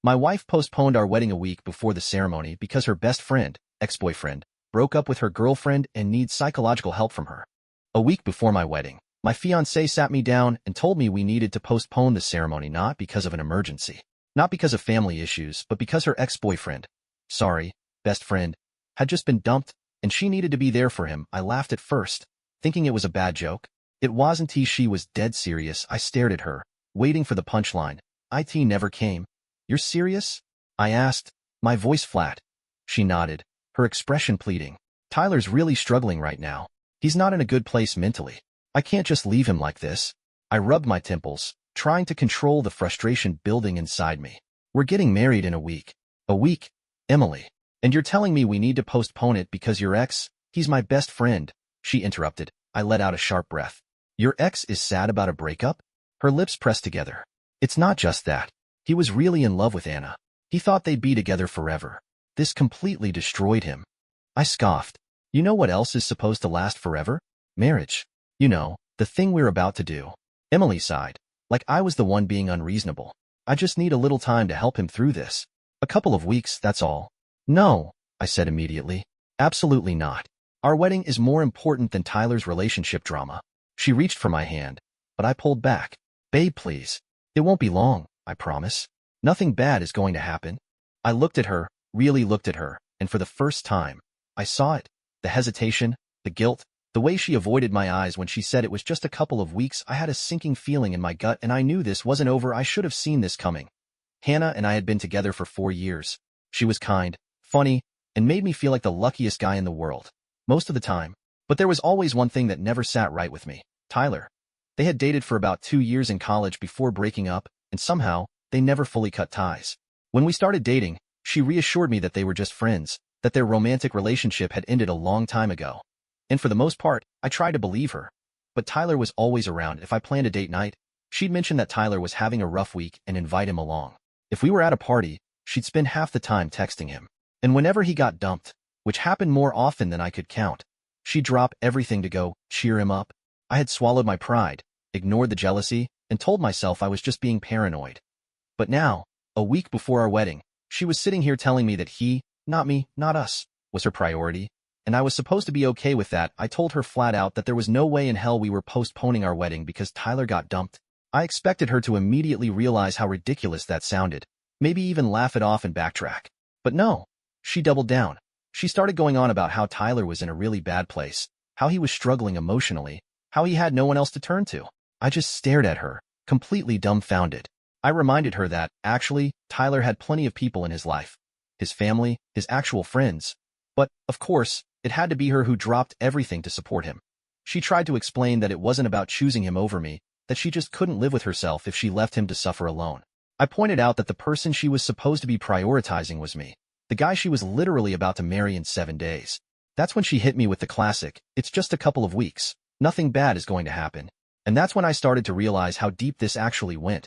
My wife postponed our wedding a week before the ceremony because her best friend, ex-boyfriend, broke up with her girlfriend and needs psychological help from her. A week before my wedding, my fiancé sat me down and told me we needed to postpone the ceremony not because of an emergency, not because of family issues, but because her ex-boyfriend, best friend, had just been dumped and she needed to be there for him. I laughed at first, thinking it was a bad joke. It wasn't. She was dead serious. I stared at her, waiting for the punchline. It never came. You're serious? I asked, my voice flat. She nodded, her expression pleading. Tyler's really struggling right now. He's not in a good place mentally. I can't just leave him like this. I rubbed my temples, trying to control the frustration building inside me. We're getting married in a week. A week, Emily. And you're telling me we need to postpone it because your ex, he's my best friend, she interrupted. I let out a sharp breath. Your ex is sad about a breakup? Her lips pressed together. It's not just that. He was really in love with Anna. He thought they'd be together forever. This completely destroyed him. I scoffed. You know what else is supposed to last forever? Marriage. You know, the thing we're about to do. Emily sighed, like I was the one being unreasonable. I just need a little time to help him through this. A couple of weeks, that's all. No, I said immediately. Absolutely not. Our wedding is more important than Tyler's relationship drama. She reached for my hand, but I pulled back. Babe, please. It won't be long, I promise. Nothing bad is going to happen. I looked at her, really looked at her, and for the first time, I saw it. The hesitation, the guilt, the way she avoided my eyes when she said it was just a couple of weeks. I had a sinking feeling in my gut and I knew this wasn't over. I should have seen this coming. Hannah and I had been together for 4 years. She was kind, funny, and made me feel like the luckiest guy in the world. Most of the time. But there was always one thing that never sat right with me. Tyler. They had dated for about 2 years in college before breaking up, and somehow, they never fully cut ties. When we started dating, she reassured me that they were just friends, that their romantic relationship had ended a long time ago. And for the most part, I tried to believe her. But Tyler was always around. If I planned a date night, she'd mention that Tyler was having a rough week and invite him along. If we were at a party, she'd spend half the time texting him. And whenever he got dumped, which happened more often than I could count, she'd drop everything to go cheer him up. I had swallowed my pride, ignored the jealousy, and told myself I was just being paranoid. But now, a week before our wedding, she was sitting here telling me that he, not me, not us, was her priority, and I was supposed to be okay with that. I told her flat out that there was no way in hell we were postponing our wedding because Tyler got dumped. I expected her to immediately realize how ridiculous that sounded, maybe even laugh it off and backtrack. But no, she doubled down. She started going on about how Tyler was in a really bad place, how he was struggling emotionally, how he had no one else to turn to. I just stared at her, completely dumbfounded. I reminded her that, actually, Tyler had plenty of people in his life. His family, his actual friends. But, of course, it had to be her who dropped everything to support him. She tried to explain that it wasn't about choosing him over me, that she just couldn't live with herself if she left him to suffer alone. I pointed out that the person she was supposed to be prioritizing was me, the guy she was literally about to marry in 7 days. That's when she hit me with the classic, it's just a couple of weeks. Nothing bad is going to happen. And that's when I started to realize how deep this actually went.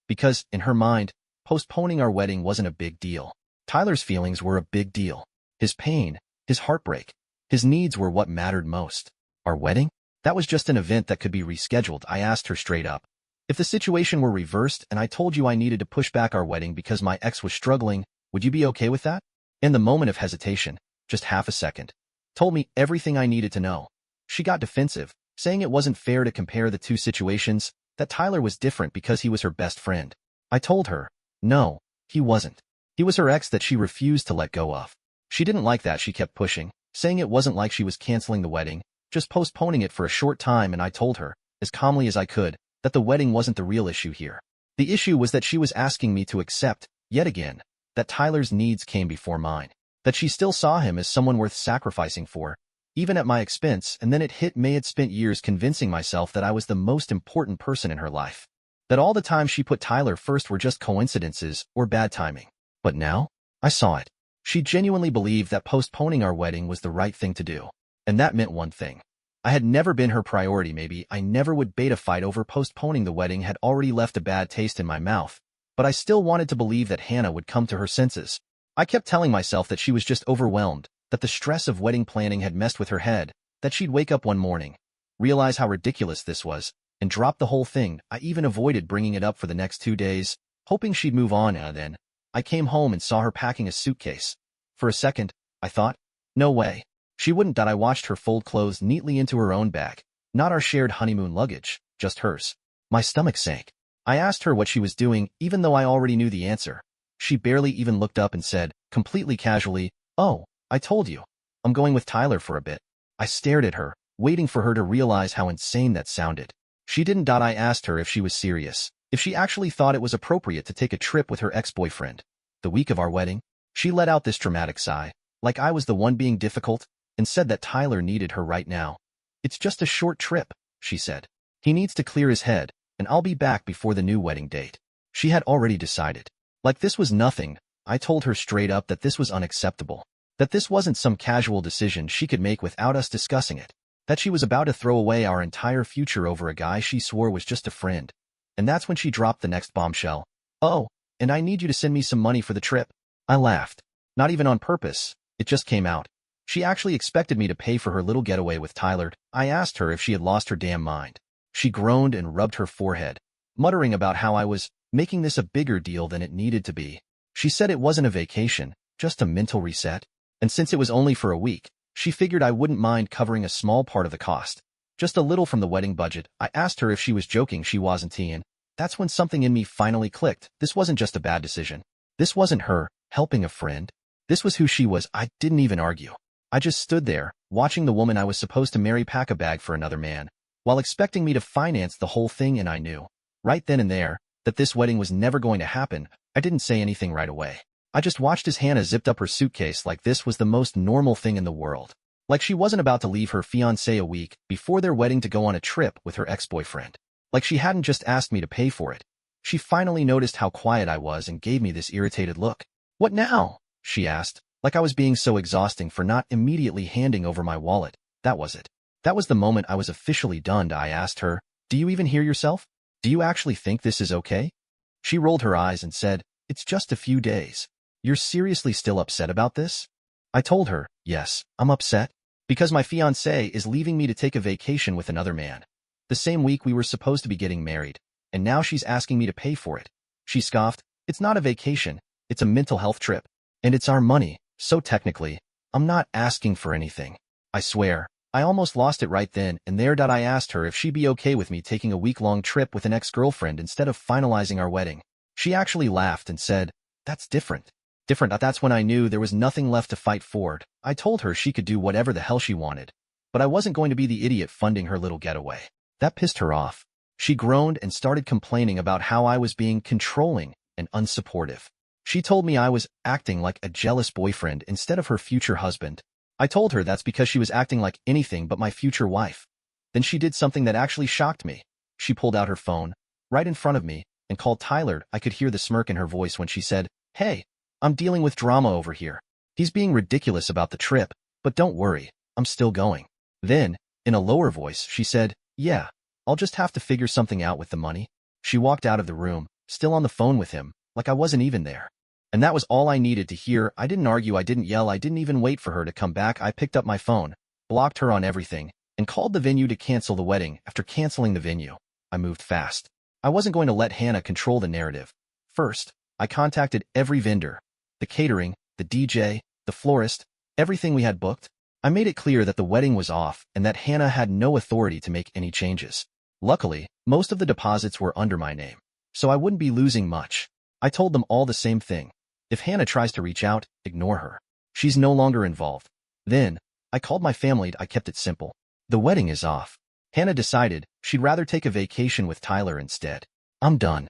Because, in her mind, postponing our wedding wasn't a big deal. Tyler's feelings were a big deal. His pain, his heartbreak, his needs were what mattered most. Our wedding? That was just an event that could be rescheduled. I asked her straight up. If the situation were reversed and I told you I needed to push back our wedding because my ex was struggling, would you be okay with that? In the moment of hesitation, just half a second, told me everything I needed to know. She got defensive, saying it wasn't fair to compare the two situations, that Tyler was different because he was her best friend. I told her, no, he wasn't. He was her ex that she refused to let go of. She didn't like that. She kept pushing, saying it wasn't like she was canceling the wedding, just postponing it for a short time, and I told her, as calmly as I could, that the wedding wasn't the real issue here. The issue was that she was asking me to accept, yet again, that Tyler's needs came before mine, that she still saw him as someone worth sacrificing for, even at my expense, and then it hit me. Had spent years convincing myself that I was the most important person in her life, that all the time she put Tyler first were just coincidences or bad timing. But now, I saw it. She genuinely believed that postponing our wedding was the right thing to do. And that meant one thing. I had never been her priority. Maybe I never would beta fight over postponing the wedding had already left a bad taste in my mouth, but I still wanted to believe that Hannah would come to her senses. I kept telling myself that she was just overwhelmed, that the stress of wedding planning had messed with her head, that she'd wake up one morning, realize how ridiculous this was, and drop the whole thing. I even avoided bringing it up for the next 2 days, hoping she'd move on. And then, I came home and saw her packing a suitcase. For a second, I thought, no way. She wouldn't. I watched her fold clothes neatly into her own bag. Not our shared honeymoon luggage, just hers. My stomach sank. I asked her what she was doing, even though I already knew the answer. She barely even looked up and said, completely casually, "Oh, I told you. I'm going with Tyler for a bit." I stared at her, waiting for her to realize how insane that sounded. She didn't. I asked her if she was serious, if she actually thought it was appropriate to take a trip with her ex-boyfriend. The week of our wedding, she let out this dramatic sigh, like I was the one being difficult, and said that Tyler needed her right now. "It's just a short trip," she said. "He needs to clear his head, and I'll be back before the new wedding date." She had already decided. Like this was nothing. I told her straight up that this was unacceptable. That this wasn't some casual decision she could make without us discussing it. That she was about to throw away our entire future over a guy she swore was just a friend. And that's when she dropped the next bombshell. "Oh, and I need you to send me some money for the trip." I laughed. Not even on purpose. It just came out. She actually expected me to pay for her little getaway with Tyler. I asked her if she had lost her damn mind. She groaned and rubbed her forehead, muttering about how I was making this a bigger deal than it needed to be. She said it wasn't a vacation, just a mental reset. And since it was only for a week, she figured I wouldn't mind covering a small part of the cost. Just a little from the wedding budget. I asked her if she was joking. She wasn't, and that's when something in me finally clicked. This wasn't just a bad decision. This wasn't her helping a friend. This was who she was. I didn't even argue. I just stood there, watching the woman I was supposed to marry pack a bag for another man, while expecting me to finance the whole thing. And I knew, right then and there, that this wedding was never going to happen. I didn't say anything right away. I just watched as Hannah zipped up her suitcase like this was the most normal thing in the world. Like she wasn't about to leave her fiancé a week before their wedding to go on a trip with her ex-boyfriend. Like she hadn't just asked me to pay for it. She finally noticed how quiet I was and gave me this irritated look. "What now?" she asked, like I was being so exhausting for not immediately handing over my wallet. That was it. That was the moment I was officially done. I asked her, "Do you even hear yourself? Do you actually think this is okay?" She rolled her eyes and said, "It's just a few days. You're seriously still upset about this?" I told her, yes, I'm upset. Because my fiancé is leaving me to take a vacation with another man. The same week we were supposed to be getting married, and now she's asking me to pay for it. She scoffed, "It's not a vacation, it's a mental health trip. And it's our money, so technically, I'm not asking for anything." I swear, I almost lost it right then and there. I asked her if she'd be okay with me taking a week-long trip with an ex-girlfriend instead of finalizing our wedding. She actually laughed and said, "That's different." Different. That's when I knew there was nothing left to fight for. I told her she could do whatever the hell she wanted, but I wasn't going to be the idiot funding her little getaway. That pissed her off. She groaned and started complaining about how I was being controlling and unsupportive. She told me I was acting like a jealous boyfriend instead of her future husband. I told her that's because she was acting like anything but my future wife. Then she did something that actually shocked me. She pulled out her phone, right in front of me, and called Tyler. I could hear the smirk in her voice when she said, "Hey, I'm dealing with drama over here. He's being ridiculous about the trip, but don't worry, I'm still going." Then, in a lower voice, she said, "Yeah, I'll just have to figure something out with the money." She walked out of the room, still on the phone with him, like I wasn't even there. And that was all I needed to hear. I didn't argue, I didn't yell, I didn't even wait for her to come back. I picked up my phone, blocked her on everything, and called the venue to cancel the wedding. After canceling the venue, I moved fast. I wasn't going to let Hannah control the narrative. First, I contacted every vendor. The catering, the DJ, the florist, everything we had booked. I made it clear that the wedding was off and that Hannah had no authority to make any changes. Luckily, most of the deposits were under my name, so I wouldn't be losing much. I told them all the same thing. If Hannah tries to reach out, ignore her. She's no longer involved. Then, I called my family. I kept it simple. The wedding is off. Hannah decided she'd rather take a vacation with Tyler instead. I'm done.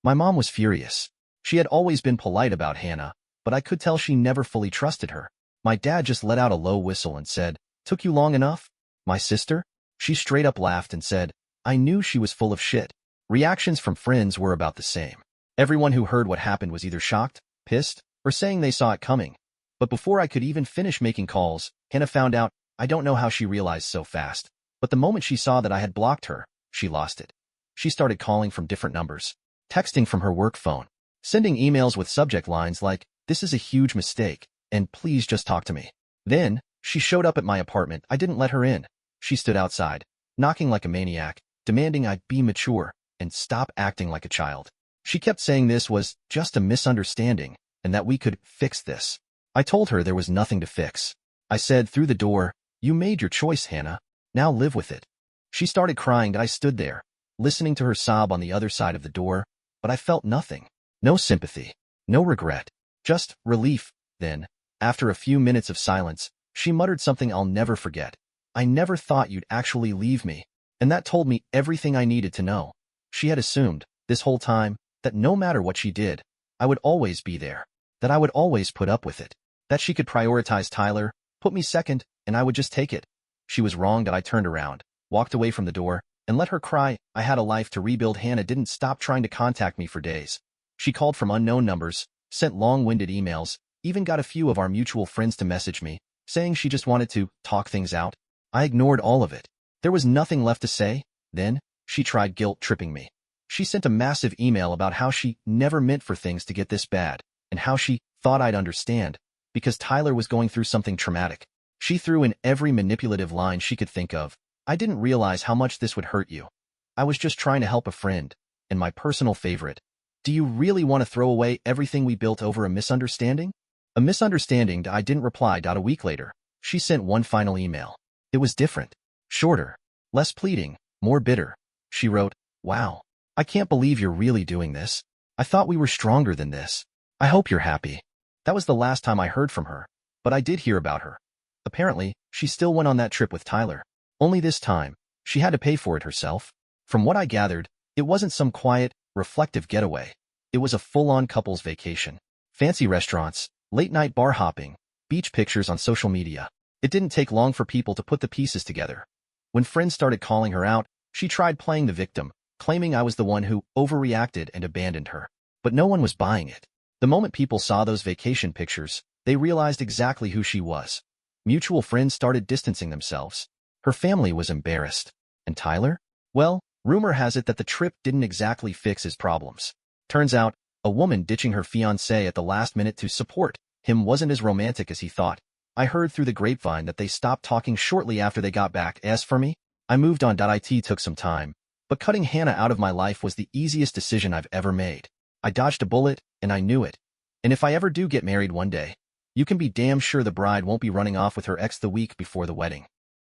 My mom was furious. She had always been polite about Hannah, but I could tell she never fully trusted her. My dad just let out a low whistle and said, "Took you long enough?" My sister? She straight up laughed and said, "I knew she was full of shit." Reactions from friends were about the same. Everyone who heard what happened was either shocked, pissed, or saying they saw it coming. But before I could even finish making calls, Hannah found out. I don't know how she realized so fast, but the moment she saw that I had blocked her, she lost it. She started calling from different numbers, texting from her work phone, sending emails with subject lines like, "This is a huge mistake, and please just talk to me." Then, she showed up at my apartment. I didn't let her in. She stood outside, knocking like a maniac, demanding I be mature and stop acting like a child. She kept saying this was just a misunderstanding, and that we could fix this. I told her there was nothing to fix. I said through the door, "You made your choice, Hannah. Now live with it." She started crying and I stood there, listening to her sob on the other side of the door, but I felt nothing. No sympathy. No regret. Just relief. Then, after a few minutes of silence, she muttered something I'll never forget. "I never thought you'd actually leave me." And that told me everything I needed to know. She had assumed, this whole time, that no matter what she did, I would always be there. That I would always put up with it. That she could prioritize Tyler, put me second, and I would just take it. She was wrong that I turned around, walked away from the door, and let her cry. I had a life to rebuild. Hannah didn't stop trying to contact me for days. She called from unknown numbers, sent long-winded emails, even got a few of our mutual friends to message me, saying she just wanted to talk things out. I ignored all of it. There was nothing left to say. Then, she tried guilt-tripping me. She sent a massive email about how she never meant for things to get this bad, and how she thought I'd understand, because Tyler was going through something traumatic. She threw in every manipulative line she could think of. "I didn't realize how much this would hurt you. I was just trying to help a friend." And my personal favorite, "Do you really want to throw away everything we built over a misunderstanding?" A misunderstanding. I didn't reply. A week later, she sent one final email. It was different. Shorter. Less pleading. More bitter. She wrote, "Wow. I can't believe you're really doing this. I thought we were stronger than this. I hope you're happy." That was the last time I heard from her, but I did hear about her. Apparently, she still went on that trip with Tyler. Only this time, she had to pay for it herself. From what I gathered, it wasn't some quiet, reflective getaway. It was a full-on couples vacation. Fancy restaurants, late-night bar hopping, beach pictures on social media. It didn't take long for people to put the pieces together. When friends started calling her out, she tried playing the victim, claiming I was the one who overreacted and abandoned her. But no one was buying it. The moment people saw those vacation pictures, they realized exactly who she was. Mutual friends started distancing themselves. Her family was embarrassed. And Tyler? Well, rumor has it that the trip didn't exactly fix his problems. Turns out, a woman ditching her fiancé at the last minute to support him wasn't as romantic as he thought. I heard through the grapevine that they stopped talking shortly after they got back. As for me, I moved on. It took some time, but cutting Hannah out of my life was the easiest decision I've ever made. I dodged a bullet, and I knew it. And if I ever do get married one day, you can be damn sure the bride won't be running off with her ex the week before the wedding.